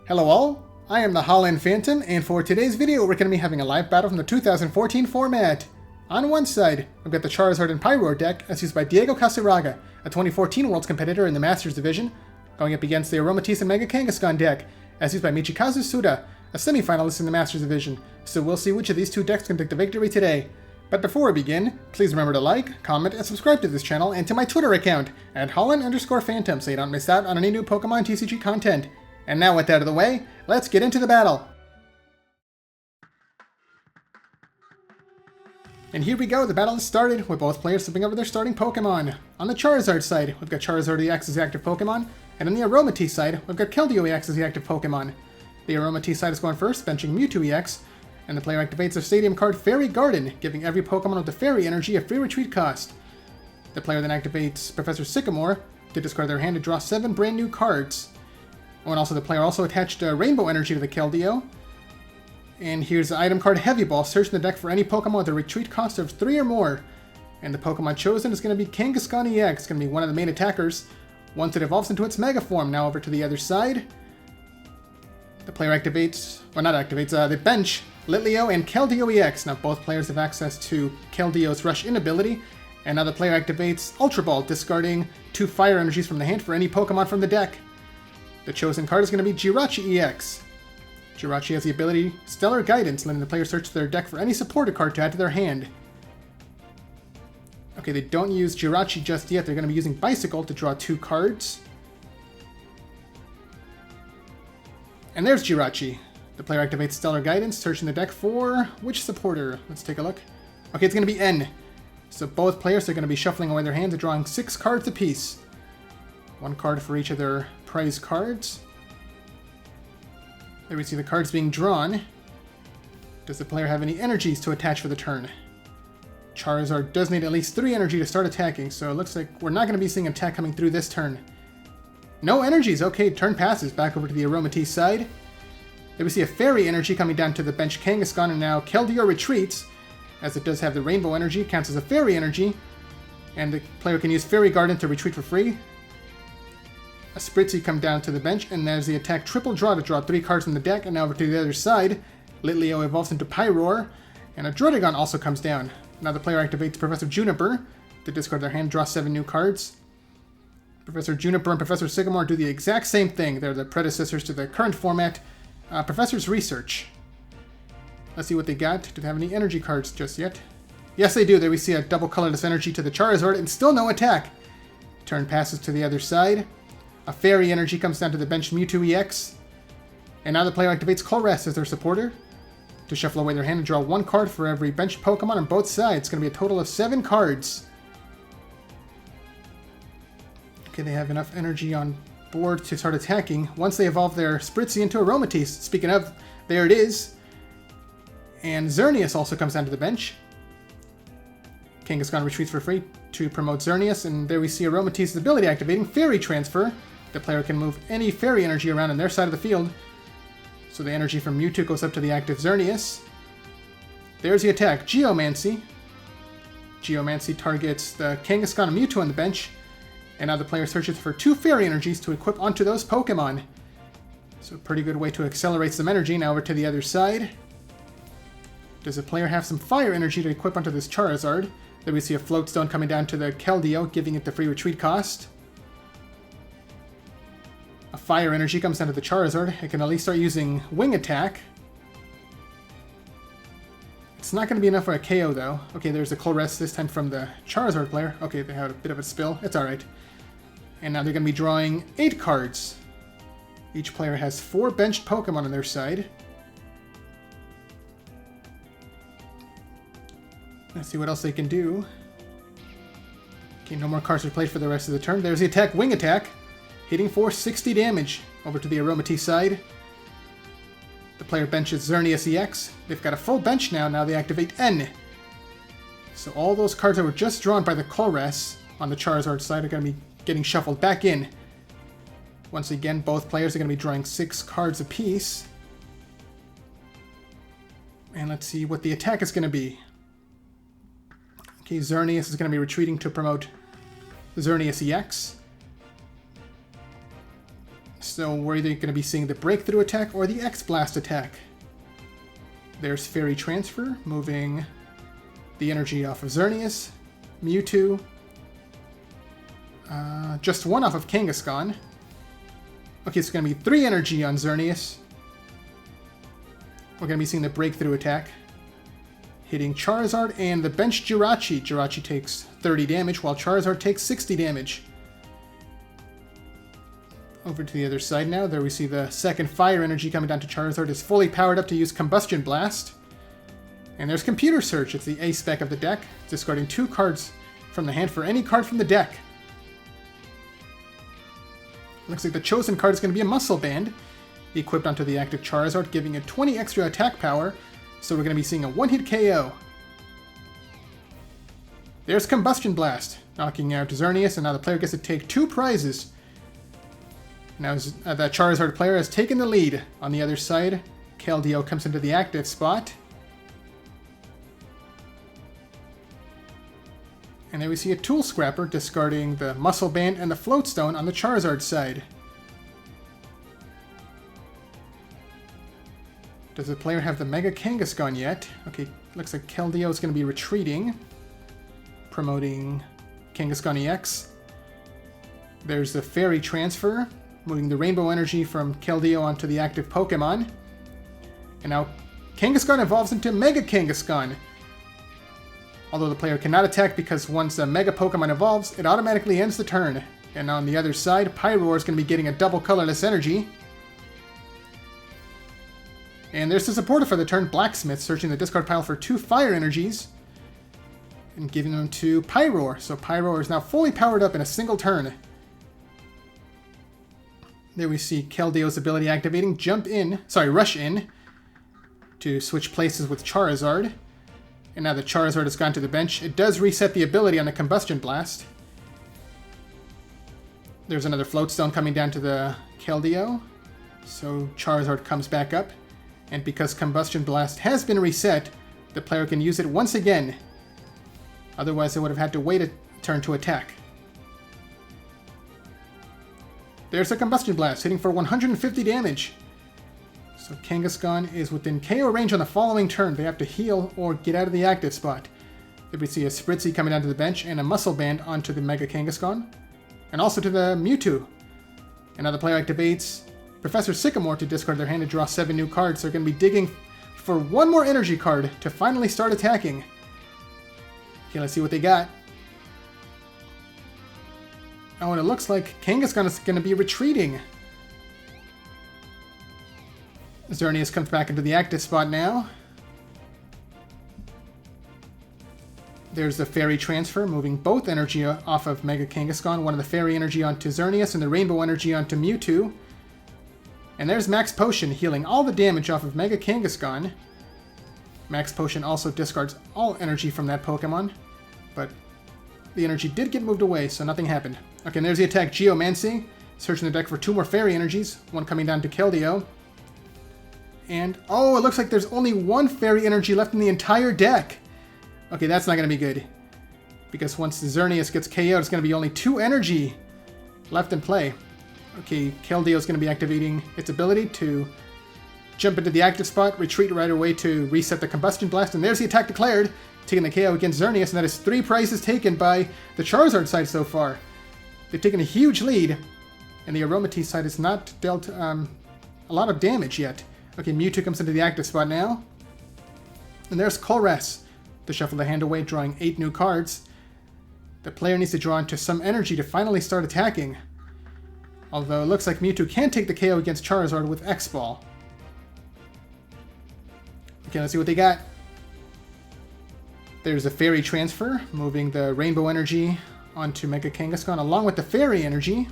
Hello all, I am the Holland Phantom, and for today's video we're going to be having a live battle from the 2014 format. On one side, we've got the Charizard and Pyroar deck, as used by Diego Cassiraga, a 2014 Worlds competitor in the Masters Division, going up against the Aromatisse and Mega Kangaskhan deck, as used by Michikazu Tsuda, a semi-finalist in the Masters Division, so we'll see which of these two decks can take the victory today. But before we begin, please remember to like, comment, and subscribe to this channel and to my Twitter account, at Holland_Phantom, so you don't miss out on any new Pokemon TCG content. And now with that out of the way, let's get into the battle! And here we go, the battle has started, with both players flipping over their starting Pokemon. On the Charizard side, we've got Charizard EX as the active Pokemon, and on the Aromatisse side, we've got Keldeo EX as the active Pokemon. The Aromatisse side is going first, benching Mewtwo EX, and the player activates their stadium card Fairy Garden, giving every Pokemon with the Fairy energy a free retreat cost. The player then activates Professor Sycamore to discard their hand to draw 7 brand new cards. Oh, and also the player also attached Rainbow Energy to the Keldeo. And here's the item card Heavy Ball. Search in the deck for any Pokemon with a retreat cost of 3 or more. And the Pokemon chosen is going to be Kangaskhan EX. It's going to be one of the main attackers once it evolves into its Mega Form. Now over to the other side. The player activates, well not activates, the bench Litleo and Keldeo EX. Now both players have access to Keldeo's Rush In ability. And now the player activates Ultra Ball, discarding 2 Fire Energies from the hand for any Pokemon from the deck. The chosen card is going to be Jirachi EX. Jirachi has the ability Stellar Guidance, letting the player search their deck for any supported card to add to their hand. Okay, they don't use Jirachi just yet. They're going to be using Bicycle to draw 2 cards. And there's Jirachi. The player activates Stellar Guidance, searching the deck for which supporter? Let's take a look. Okay, it's going to be N. So both players are going to be shuffling away their hands and drawing 6 cards apiece. 1 card for each of their prize cards. There we see the cards being drawn. Does the player have any energies to attach for the turn? Charizard does need at least 3 energy to start attacking, so it looks like we're not going to be seeing an attack coming through this turn. No energies! Okay, turn passes. Back over to the Aromatisse side. There we see a Fairy Energy coming down to the bench Kangaskhan, and now Keldeo retreats, as it does have the Rainbow Energy, counts as a Fairy Energy, and the player can use Fairy Garden to retreat for free. A Spritzy come down to the bench, and there's the attack Triple Draw to draw 3 cards from the deck, and now over to the other side, Litleo evolves into Pyroar, and a Druddigon also comes down. Now the player activates Professor Juniper to discard their hand, draw 7 new cards. Professor Juniper and Professor Sycamore do the exact same thing. They're the predecessors to the current format, Professor's Research. Let's see what they got. Do they have any energy cards just yet? Yes, they do. There we see a double colorless energy to the Charizard, and still no attack. Turn passes to the other side. A Fairy Energy comes down to the bench Mewtwo EX. And now the player activates Colress as their supporter to shuffle away their hand and draw 1 card for every bench Pokemon on both sides. It's going to be a total of 7 cards. Okay, they have enough energy on board to start attacking once they evolve their Spritzy into Aromatisse. Speaking of, there it is. And Xerneas also comes down to the bench. Kangaskhan retreats for free to promote Xerneas, and there we see Aromatisse's ability activating Fairy Transfer. The player can move any Fairy energy around on their side of the field. So the energy from Mewtwo goes up to the active Xerneas. There's the attack, Geomancy. Geomancy targets the Kangaskhan and Mewtwo on the bench, and now the player searches for 2 Fairy energies to equip onto those Pokemon. So a pretty good way to accelerate some energy. Now over to the other side. Does the player have some Fire energy to equip onto this Charizard? There we see a Float Stone coming down to the Keldeo, giving it the free retreat cost. A Fire Energy comes down to the Charizard. It can at least start using Wing Attack. It's not going to be enough for a KO though. Okay, there's a Colress this time from the Charizard player. Okay, they had a bit of a spill. It's alright. And now they're going to be drawing 8 cards. Each player has 4 benched Pokemon on their side. Let's see what else they can do. Okay, no more cards are played for the rest of the turn. There's the attack, Wing Attack, hitting for 60 damage. Over to the Aromatisse side. The player benches Xerneas EX. They've got a full bench now. Now they activate N. So all those cards that were just drawn by the Colress on the Charizard side are going to be getting shuffled back in. Once again, both players are going to be drawing 6 cards apiece. And let's see what the attack is going to be. Okay, Xerneas is going to be retreating to promote Xerneas EX. So we're either going to be seeing the Breakthrough attack or the X-Blast attack. There's Fairy Transfer, moving the energy off of Xerneas, Mewtwo, just one off of Kangaskhan. Okay, it's going to be 3 energy on Xerneas. We're going to be seeing the Breakthrough attack, hitting Charizard and the bench Jirachi. Jirachi takes 30 damage, while Charizard takes 60 damage. Over to the other side now. There we see the second Fire energy coming down to Charizard. Is fully powered up to use Combustion Blast. And there's Computer Search. It's the A spec of the deck. Discarding 2 cards from the hand for any card from the deck. Looks like the chosen card is going to be a Muscle Band, equipped onto the active Charizard, giving it 20 extra attack power. So we're going to be seeing a one-hit KO. There's Combustion Blast, knocking out Xerneas, and now the player gets to take 2 prizes. Now the Charizard player has taken the lead. On the other side, Keldeo comes into the active spot. And there we see a Tool Scrapper discarding the Muscle Band and the Float Stone on the Charizard side. Does the player have the Mega Kangaskhan yet? Okay, looks like Keldeo is going to be retreating, promoting Kangaskhan EX. There's the Fairy Transfer, moving the Rainbow Energy from Keldeo onto the active Pokemon. And now Kangaskhan evolves into Mega Kangaskhan. Although the player cannot attack because once a Mega Pokemon evolves, it automatically ends the turn. And on the other side, Pyroar is going to be getting a double colorless energy. And there's the supporter for the turn, Blacksmith, searching the discard pile for 2 Fire energies and giving them to Pyroar. So Pyroar is now fully powered up in a single turn. There we see Keldeo's ability activating, Rush In, to switch places with Charizard. And now that Charizard has gone to the bench, it does reset the ability on the Combustion Blast. There's another Float Stone coming down to the Keldeo. So Charizard comes back up. And because Combustion Blast has been reset, the player can use it once again. Otherwise, they would have had to wait a turn to attack. There's a Combustion Blast, hitting for 150 damage. So Kangaskhan is within KO range on the following turn. They have to heal or get out of the active spot. There we see a Spritzee coming down to the bench and a Muscle Band onto the Mega Kangaskhan. And also to the Mewtwo. And now the player activates Professor Sycamore to discard their hand and draw 7 new cards. They're going to be digging for 1 more energy card to finally start attacking. Okay, let's see what they got. Oh, and it looks like Kangaskhan is going to be retreating. Xerneas comes back into the active spot now. There's the Fairy Transfer, moving both energy off of Mega Kangaskhan. One of the Fairy energy onto Xerneas and the Rainbow energy onto Mewtwo. And there's Max Potion, healing all the damage off of Mega Kangaskhan. Max Potion also discards all energy from that Pokemon, but the energy did get moved away, so nothing happened. Okay, and there's the attack Geomancy, searching the deck for 2 more Fairy energies, one coming down to Keldeo. And, oh, it looks like there's only 1 Fairy energy left in the entire deck. Okay, that's not going to be good. Because once the Xerneas gets KO'd, it's going to be only 2 energy left in play. Okay, Keldeo is going to be activating its ability to jump into the active spot, retreat right away to reset the Combustion Blast, and there's the attack declared, taking the KO against Xerneas, and that is 3 prizes taken by the Charizard side so far. They've taken a huge lead, and the Aromatisse side has not dealt a lot of damage yet. Okay, Mewtwo comes into the active spot now. And there's Colress to shuffle the hand away, drawing 8 new cards. The player needs to draw into some energy to finally start attacking. Although it looks like Mewtwo can take the KO against Charizard with X-Ball. Okay, let's see what they got. There's a Fairy Transfer, moving the Rainbow energy onto Mega Kangaskhan along with the Fairy energy.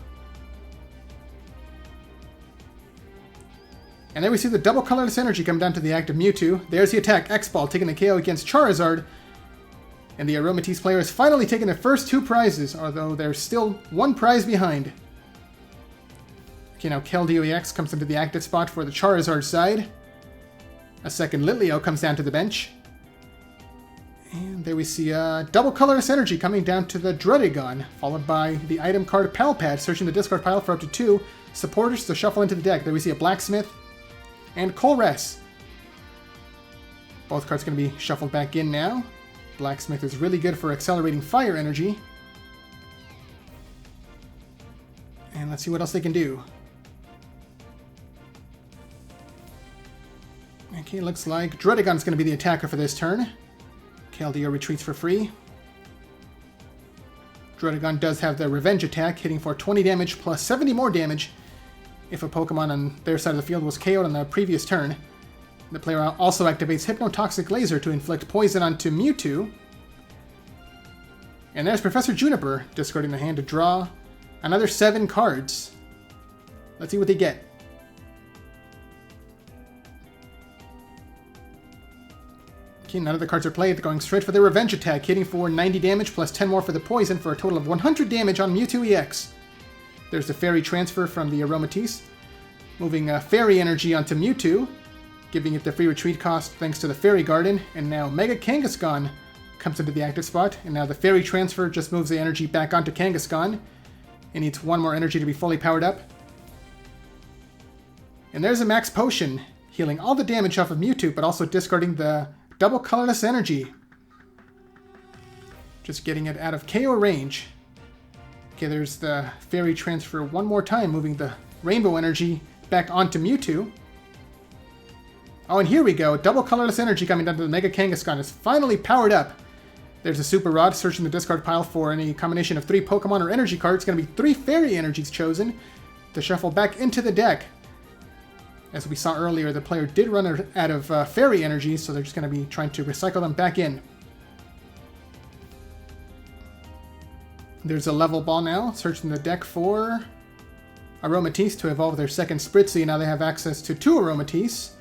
And there we see the double colorless energy come down to the active Mewtwo. There's the attack, X-Ball, taking the KO against Charizard. And the Aromatisse player has finally taken their first 2 prizes, although there's still 1 prize behind. Okay, now Keldeo EX comes into the active spot for the Charizard side. A second Litleo comes down to the bench. And there we see a double colorless energy coming down to the Druddigon, followed by the item card Pallet, searching the discard pile for up to 2 supporters to shuffle into the deck. There we see a Blacksmith and Colress. Both cards going to be shuffled back in now. Blacksmith is really good for accelerating fire energy. And let's see what else they can do. Okay, looks like Druddigon's going to be the attacker for this turn. Keldeo retreats for free. Druddigon does have the Revenge attack, hitting for 20 damage plus 70 more damage if a Pokemon on their side of the field was KO'd on the previous turn. The player also activates Hypnotoxic Laser to inflict poison onto Mewtwo. And there's Professor Juniper, discarding the hand to draw another 7 cards. Let's see what they get. Okay, none of the cards are played. They're going straight for the Revenge attack, hitting for 90 damage plus 10 more for the poison for a total of 100 damage on Mewtwo EX. There's the Fairy transfer from the Aromatisse, moving Fairy energy onto Mewtwo, giving it the free retreat cost thanks to the Fairy Garden, and now Mega Kangaskhan comes into the active spot, and now the Fairy transfer just moves the energy back onto Kangaskhan. It needs 1 more energy to be fully powered up. And there's a Max Potion, healing all the damage off of Mewtwo, but also discarding the double colorless energy. Just getting it out of KO range. Okay, there's the Fairy transfer one more time, moving the rainbow energy back onto Mewtwo. Oh, and here we go. Double colorless energy coming down to the Mega Kangaskhan. It's finally powered up. There's a Super Rod, searching the discard pile for any combination of 3 Pokemon or energy cards. It's going to be 3 Fairy energies chosen to shuffle back into the deck. As we saw earlier, the player did run out of Fairy energies, so they're just going to be trying to recycle them back in. There's a level ball now, searching the deck for Aromatisse to evolve their second Spritzee. Now they have access to 2 Aromatisse,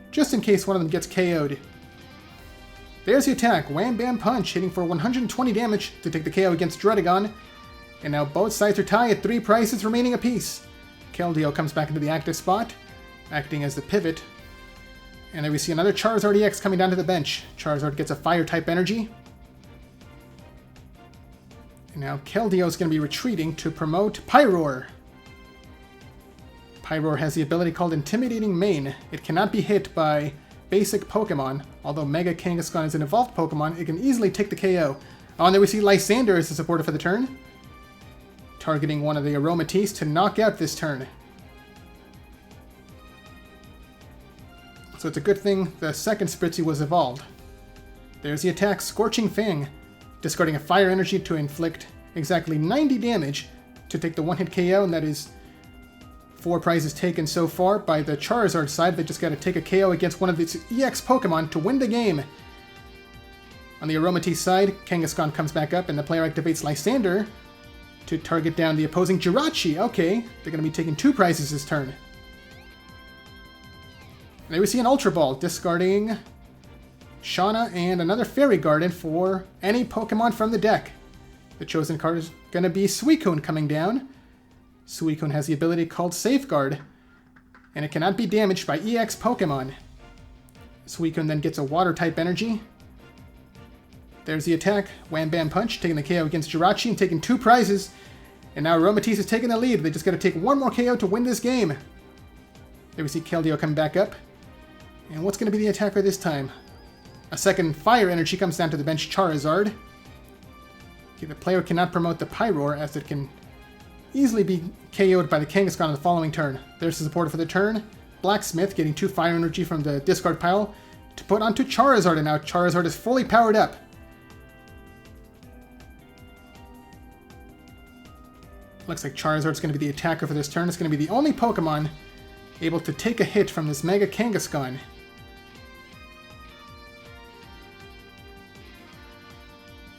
just in case one of them gets KO'd. There's the attack, Wham Bam Punch, hitting for 120 damage to take the KO against Druddigon. And now both sides are tied at 3 prizes remaining apiece. Keldeo comes back into the active spot, acting as the pivot. And then we see another Charizard EX coming down to the bench. Charizard gets a Fire-type energy. And now Keldeo is going to be retreating to promote Pyroar. Pyroar has the ability called Intimidating Mane. It cannot be hit by basic Pokemon. Although Mega Kangaskhan is an evolved Pokemon, it can easily take the KO. Oh, and there we see Lysander as the supporter for the turn, targeting one of the Aromatisse to knock out this turn. So it's a good thing the second Spritzee was evolved. There's the attack, Scorching Fang, discarding a fire energy to inflict exactly 90 damage to take the one-hit KO, and that is 4 prizes taken so far. By the Charizard side, they just got to take a KO against one of its EX Pokemon to win the game. On the Aromatisse side, Kangaskhan comes back up, and the player activates Lysander to target down the opposing Jirachi. Okay, they're going to be taking 2 prizes this turn. And there we see an Ultra Ball, discarding Shauna and another Fairy Garden for any Pokemon from the deck. The chosen card is going to be Suicune coming down. Suicune has the ability called Safeguard, and it cannot be damaged by EX Pokemon. Suicune then gets a Water-type energy. There's the attack, Wham Bam Punch, taking the KO against Jirachi and taking 2 prizes. And now Aromatisse is taking the lead. They just got to take 1 more KO to win this game. There we see Keldeo come back up. And what's going to be the attacker this time? A second Fire Energy comes down to the bench, Charizard. Okay, the player cannot promote the Pyroar, as it can easily be KO'd by the Kangaskhan on the following turn. There's the supporter for the turn, Blacksmith, getting 2 Fire Energy from the discard pile to put onto Charizard, and now Charizard is fully powered up. Looks like Charizard's going to be the attacker for this turn. It's going to be the only Pokemon able to take a hit from this Mega Kangaskhan.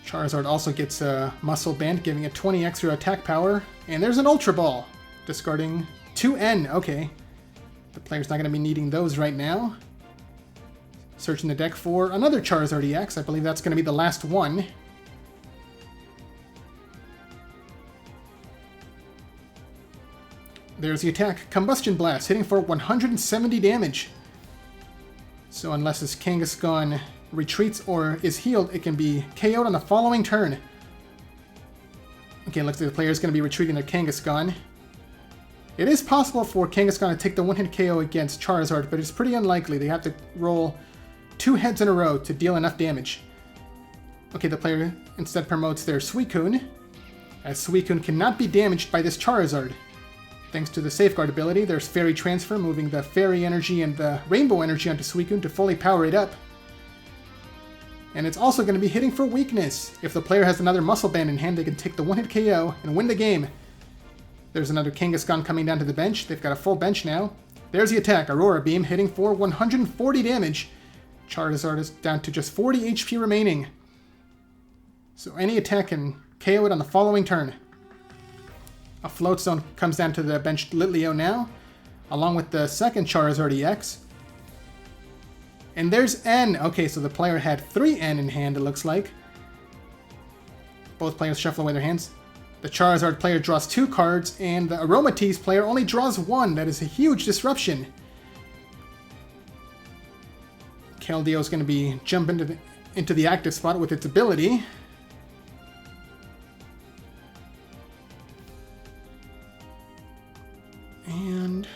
Charizard also gets a Muscle Band, giving it 20 extra attack power. And there's an Ultra Ball, discarding 2N. Okay, the player's not going to be needing those right now. Searching the deck for another Charizard EX. I believe that's going to be the last one. There's the attack, Combustion Blast, hitting for 170 damage. So unless this Kangaskhan retreats or is healed, it can be KO'd on the following turn. Okay, looks like the player is going to be retreating their Kangaskhan. It is possible for Kangaskhan to take the one-hit KO against Charizard, but it's pretty unlikely. They have to roll 2 heads in a row to deal enough damage. Okay, the player instead promotes their Suicune, as Suicune cannot be damaged by this Charizard. Thanks to the Safeguard ability, there's Fairy Transfer, moving the Fairy Energy and the Rainbow Energy onto Suicune to fully power it up. And it's also going to be hitting for weakness. If the player has another Muscle Band in hand, they can take the one-hit KO and win the game. There's another Kangaskhan coming down to the bench. They've got a full bench now. There's the attack. Aurora Beam hitting for 140 damage. Charizard is down to just 40 HP remaining. So any attack can KO it on the following turn. A Float Stone comes down to the bench Litleo now, along with the second Charizard EX. And there's N. Okay, so the player had 3 N in hand, it looks like. Both players shuffle away their hands. The Charizard player draws 2 cards, and the Aromatisse player only draws 1. That is a huge disruption. Keldeo is going to be jumping into the active spot with its ability. And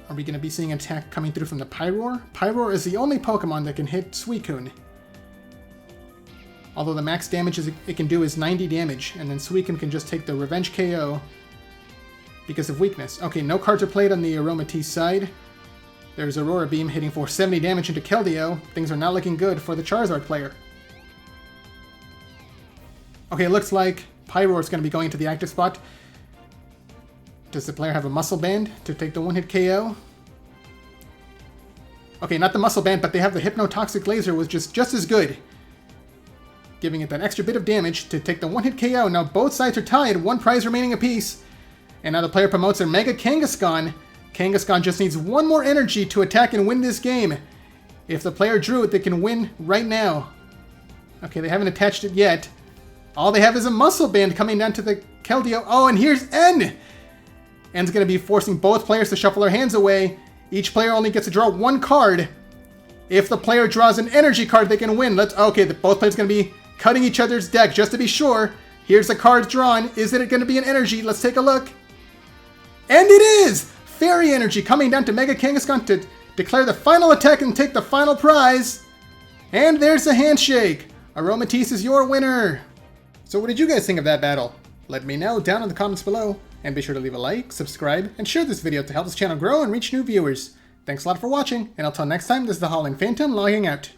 are we going to be seeing an attack coming through from the Pyroar? Pyroar is the only Pokemon that can hit Suicune. Although the max damage it can do is 90 damage, and then Suicune can just take the Revenge KO because of weakness. Okay, no cards are played on the Aromatisse side. There's Aurora Beam hitting for 70 damage into Keldeo. Things are not looking good for the Charizard player. Okay, it looks like Pyroar is going to be going into the active spot. Does the player have a Muscle Band to take the one-hit KO? Okay, not the Muscle Band, but they have the Hypnotoxic Laser, which is just as good, giving it that extra bit of damage to take the one-hit KO. Now both sides are tied, 1 prize remaining apiece. And now the player promotes their Mega Kangaskhan. Kangaskhan just needs 1 more energy to attack and win this game. If the player drew it, they can win right now. Okay, they haven't attached it yet. All they have is a Muscle Band coming down to the Keldeo. Oh, and here's N! N's going to be forcing both players to shuffle their hands away. Each player only gets to draw 1 card. If the player draws an energy card, they can win. Okay, both players are going to be cutting each other's deck just to be sure. Here's the cards drawn. Is it going to be an energy? Let's take a look. And it is! Fairy Energy coming down to Mega Kangaskhan to declare the final attack and take the final prize. And there's the handshake. Aromatisse is your winner. So what did you guys think of that battle? Let me know down in the comments below. And be sure to leave a like, subscribe, and share this video to help this channel grow and reach new viewers. Thanks a lot for watching, and until next time, this is the Howling Phantom logging out.